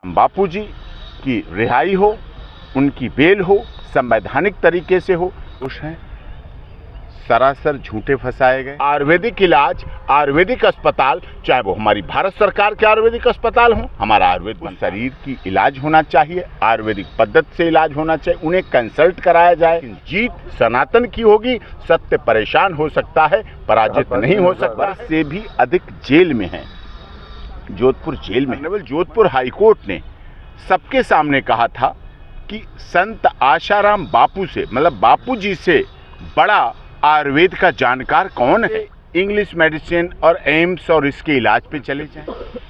बापूजी की रिहाई हो, उनकी बेल हो, संवैधानिक तरीके से हो। खुश हैं, सरासर झूठे फंसाए गए। आयुर्वेदिक इलाज, आयुर्वेदिक अस्पताल, चाहे वो हमारी भारत सरकार के आयुर्वेदिक अस्पताल हों, हमारा आयुर्वेद शरीर की इलाज होना चाहिए, आयुर्वेदिक पद्धति से इलाज होना चाहिए, उन्हें कंसल्ट कराया जाए। जीत सनातन की होगी। सत्य परेशान हो सकता है, पराजित नहीं हो सकता। से भी अधिक जेल में है, जोधपुर जेल में। जोधपुर हाईकोर्ट ने सबके सामने कहा था कि संत आशाराम बापू से, मतलब बापू जी से बड़ा आयुर्वेद का जानकार कौन है। इंग्लिश मेडिसिन और एम्स और इसके इलाज पे चले जाएं।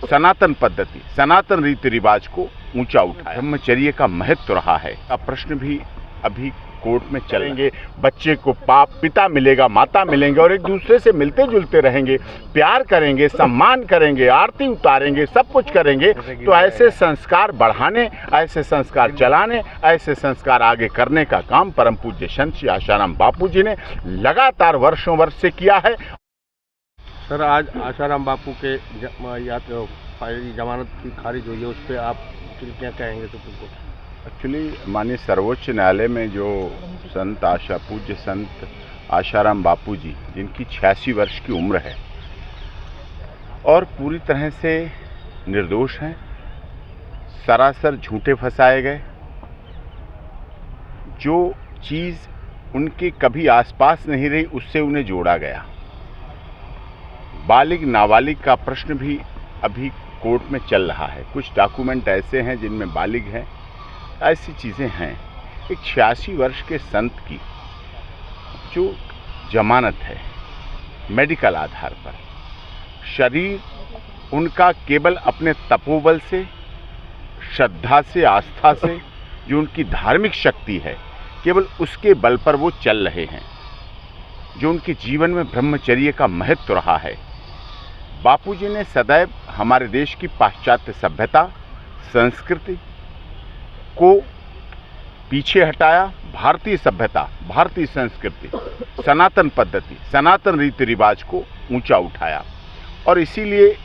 सनातन पद्धति, सनातन रीति रिवाज को ऊंचा उठाया। ब्रह्मचर्य का महत्व रहा है का प्रश्न भी अभी कोर्ट में चलेंगे। बच्चे को पिता मिलेगा, माता मिलेंगे और एक दूसरे से मिलते जुलते रहेंगे, प्यार करेंगे, सम्मान करेंगे, आरती उतारेंगे, सब कुछ करेंगे। तो ऐसे संस्कार बढ़ाने, ऐसे संस्कार चलाने, ऐसे संस्कार आगे करने का काम परम पूज्य संत श्री आशाराम बापू जी ने लगातार वर्षों वर्ष से किया है। सर, आज आशाराम बापू के जमानत की खारिज हुई है, उस पर आप क्या कहेंगे सुप्रीम कोर्ट? एक्चुअली माननीय सर्वोच्च न्यायालय में जो पूज्य संत आशाराम बापू जी, जिनकी 86 वर्ष की उम्र है और पूरी तरह से निर्दोष हैं, सरासर झूठे फंसाए गए। जो चीज़ उनके कभी आसपास नहीं रही, उससे उन्हें जोड़ा गया। बालिग नाबालिग का प्रश्न भी अभी कोर्ट में चल रहा है। कुछ डॉक्यूमेंट ऐसे हैं जिनमें बालिग हैं, ऐसी चीज़ें हैं। एक 86 वर्ष के संत की जो जमानत है मेडिकल आधार पर, शरीर उनका केवल अपने तपोबल से, श्रद्धा से, आस्था से, जो उनकी धार्मिक शक्ति है, केवल उसके बल पर वो चल रहे हैं। जो उनके जीवन में ब्रह्मचर्य का महत्व रहा है। बापूजी ने सदैव हमारे देश की पाश्चात्य सभ्यता, संस्कृति को पीछे हटाया। भारतीय सभ्यता, भारतीय संस्कृति, सनातन पद्धति, सनातन रीति रिवाज को ऊंचा उठाया और इसीलिए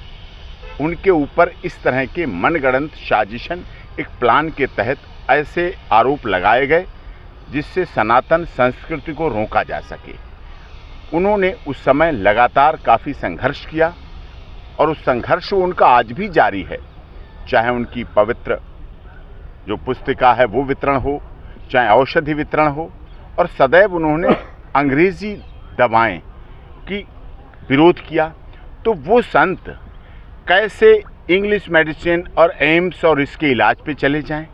उनके ऊपर इस तरह के मनगढ़ंत साजिशन, एक प्लान के तहत ऐसे आरोप लगाए गए जिससे सनातन संस्कृति को रोका जा सके। उन्होंने उस समय लगातार काफ़ी संघर्ष किया और उस संघर्ष उनका आज भी जारी है। चाहे उनकी पवित्र जो पुस्तिका है वो वितरण हो, चाहे औषधि वितरण हो, और सदैव उन्होंने अंग्रेजी दवाएं की विरोध किया। तो वो संत कैसे इंग्लिश मेडिसिन और एम्स और इसके इलाज पे चले जाएं?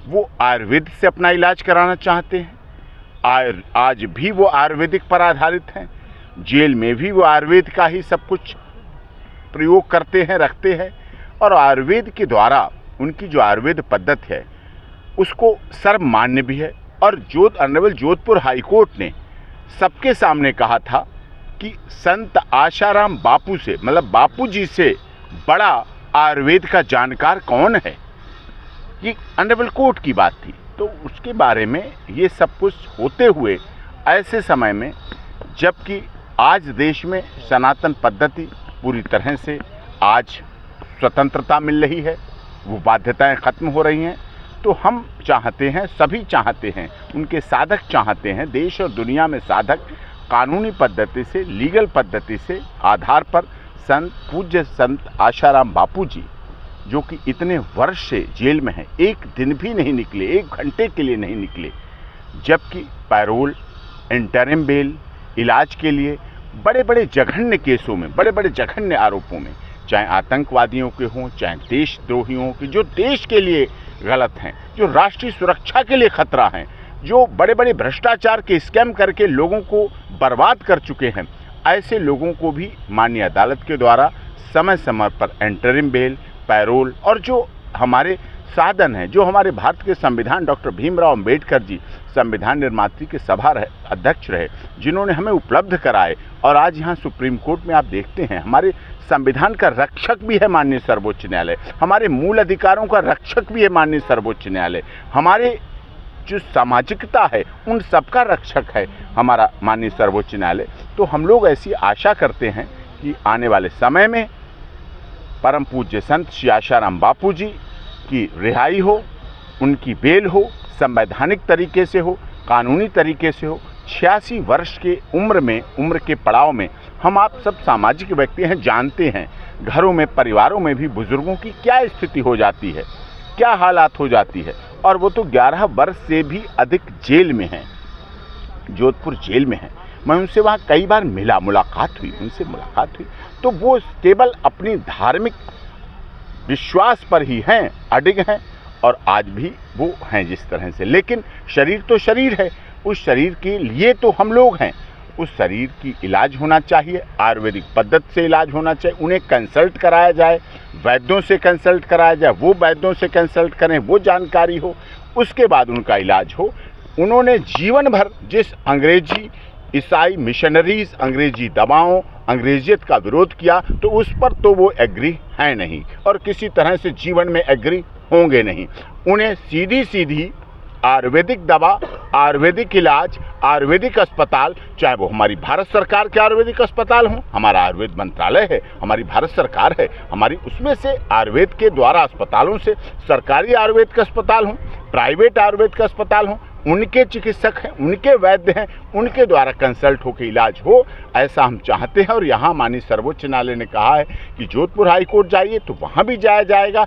वो आयुर्वेद से अपना इलाज कराना चाहते हैं। आज भी वो आयुर्वेदिक पर आधारित हैं। जेल में भी वो आयुर्वेद का ही सब कुछ प्रयोग करते हैं, रखते हैं, और आयुर्वेद के द्वारा उनकी जो आयुर्वेद पद्धति है उसको सर्वमान्य भी है। और जोधपुर हाईकोर्ट ने सबके सामने कहा था कि संत आशाराम बापू से, मतलब बापू जी से बड़ा आयुर्वेद का जानकार कौन है। ये ऑनरेबल कोर्ट की बात थी। तो उसके बारे में ये सब कुछ होते हुए ऐसे समय में, जबकि आज देश में सनातन पद्धति पूरी तरह से आज स्वतंत्रता मिल रही है, वो बाध्यताएं खत्म हो रही हैं, तो हम चाहते हैं, सभी चाहते हैं, उनके साधक चाहते हैं, देश और दुनिया में साधक कानूनी पद्धति से, लीगल पद्धति से आधार पर पूज्य संत आशाराम बापू जी, जो कि इतने वर्ष से जेल में हैं, एक दिन भी नहीं निकले, एक घंटे के लिए नहीं निकले, जबकि पैरोल, इंटरिम बेल, इलाज के लिए बड़े बड़े जघन्य केसों में, बड़े बड़े जघन्य आरोपों में, चाहे आतंकवादियों के हों, चाहे देशद्रोहियों के, जो देश के लिए गलत हैं, जो राष्ट्रीय सुरक्षा के लिए खतरा हैं, जो बड़े बड़े भ्रष्टाचार के स्कैम करके लोगों को बर्बाद कर चुके हैं, ऐसे लोगों को भी माननीय अदालत के द्वारा समय समय पर इंटरिम बेल, पैरोल, और जो हमारे साधन हैं, जो हमारे भारत के संविधान डॉक्टर भीमराव अंबेडकर जी संविधान निर्मात्री के सभा अध्यक्ष रहे, जिन्होंने हमें उपलब्ध कराए, और आज यहाँ सुप्रीम कोर्ट में आप देखते हैं हमारे संविधान का रक्षक भी है माननीय सर्वोच्च न्यायालय, हमारे मूल अधिकारों का रक्षक भी है माननीय सर्वोच्च न्यायालय, हमारे जो सामाजिकता है उन सबका रक्षक है हमारा माननीय सर्वोच्च न्यायालय। तो हम लोग ऐसी आशा करते हैं कि आने वाले समय में परम पूज्य संत श्री आशाराम बापू जी की रिहाई हो, उनकी बेल हो, संवैधानिक तरीके से हो, कानूनी तरीके से हो। 86 वर्ष के उम्र के पड़ाव में हम आप सब सामाजिक व्यक्ति हैं, जानते हैं घरों में, परिवारों में भी बुजुर्गों की क्या स्थिति हो जाती है, क्या हालात हो जाती है। और वो तो 11 वर्ष से भी अधिक जेल में हैं, जोधपुर जेल में हैं। मैं उनसे वहाँ कई बार मुलाकात हुई। तो वो केवल अपनी धार्मिक विश्वास पर ही हैं, अडिग हैं, और आज भी वो हैं जिस तरह से। लेकिन शरीर तो शरीर है, उस शरीर के लिए तो हम लोग हैं। उस शरीर की इलाज होना चाहिए, आयुर्वेदिक पद्धति से इलाज होना चाहिए। उन्हें कंसल्ट कराया जाए, वैद्यों से कंसल्ट कराया जाए, वो वैद्यों से कंसल्ट करें, वो जानकारी हो, उसके बाद उनका इलाज हो। उन्होंने जीवन भर जिस अंग्रेजी ईसाई मिशनरीज, अंग्रेजी दवाओं, अंग्रेजियत का विरोध किया, तो उस पर तो वो एग्री है नहीं और किसी तरह से जीवन में एग्री होंगे नहीं। उन्हें सीधी आयुर्वेदिक दवा, आयुर्वेदिक इलाज, आयुर्वेदिक अस्पताल, चाहे वो हमारी भारत सरकार के आयुर्वेदिक अस्पताल हों, हमारा आयुर्वेद मंत्रालय है, हमारी भारत सरकार है, हमारी उसमें से आयुर्वेद के द्वारा अस्पतालों से सरकारी आयुर्वेद के अस्पताल हों, प्राइवेट आयुर्वेद के अस्पताल हों, उनके चिकित्सक हैं, उनके वैद्य हैं, उनके द्वारा कंसल्ट होकर इलाज हो, ऐसा हम चाहते हैं। और यहाँ माननीय सर्वोच्च न्यायालय ने कहा है कि जोधपुर हाईकोर्ट जाइए तो वहाँ भी जाया जाएगा।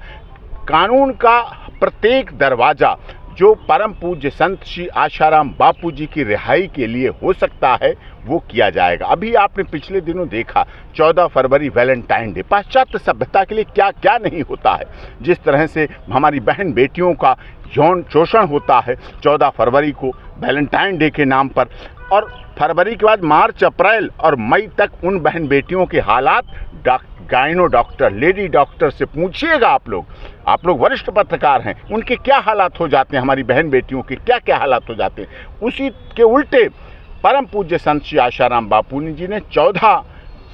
कानून का प्रत्येक दरवाज़ा जो परम पूज्य संत श्री आशाराम बापू जी की रिहाई के लिए हो सकता है, वो किया जाएगा। अभी आपने पिछले दिनों देखा 14 फरवरी वैलेंटाइन डे, पाश्चात्य सभ्यता के लिए क्या क्या नहीं होता है। जिस तरह से हमारी बहन बेटियों का यौन शोषण होता है 14 फरवरी को वैलेंटाइन डे के नाम पर, और फरवरी के बाद मार्च, अप्रैल और मई तक उन बहन बेटियों के हालात गाइनो डॉक्टर, लेडी डॉक्टर से पूछिएगा। आप लोग वरिष्ठ पत्रकार हैं, उनके क्या हालात हो जाते हैं, हमारी बहन बेटियों के क्या क्या हालात हो जाते हैं। उसी के उल्टे परम पूज्य संत श्री आशाराम बापू जी ने 14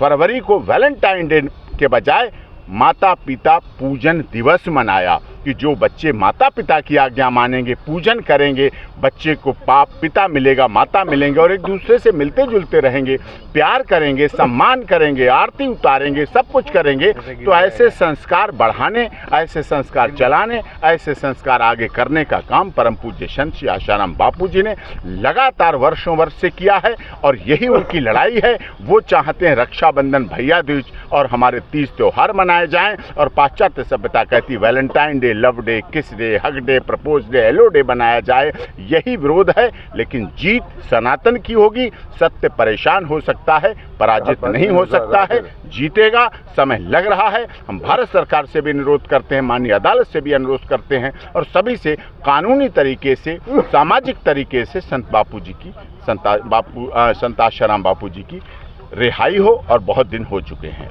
फरवरी को वैलेंटाइन डे के बजाय माता पिता पूजन दिवस मनाया कि जो बच्चे माता पिता की आज्ञा मानेंगे, पूजन करेंगे, बच्चे को पिता मिलेगा, माता मिलेंगे और एक दूसरे से मिलते जुलते रहेंगे, प्यार करेंगे, सम्मान करेंगे, आरती उतारेंगे, सब कुछ करेंगे। तो ऐसे संस्कार बढ़ाने, ऐसे संस्कार चलाने, ऐसे संस्कार आगे करने का काम परम पूज्य संत श्री आशाराम बापू जी ने लगातार वर्षों वर्ष से किया है और यही उनकी लड़ाई है। वो चाहते हैं रक्षाबंधन, भैया दूज और हमारे 30 त्योहार मनाए जाएं, और पाश्चात्य सभ्यता कहती वैलेंटाइन डे, लव डे, किस day, hug day, propose day, hello day बनाया जाए। यही विरोध है, लेकिन जीत सनातन की होगी। सत्य परेशान हो सकता है, पराजित नहीं हो सकता है, जीतेगा। समय लग रहा है। हम भारत सरकार से भी अनुरोध करते हैं, माननीय अदालत से भी अनुरोध करते हैं और सभी से कानूनी तरीके से, सामाजिक तरीके से संत आशाराम बापू जी की रिहाई हो, और बहुत दिन हो चुके हैं।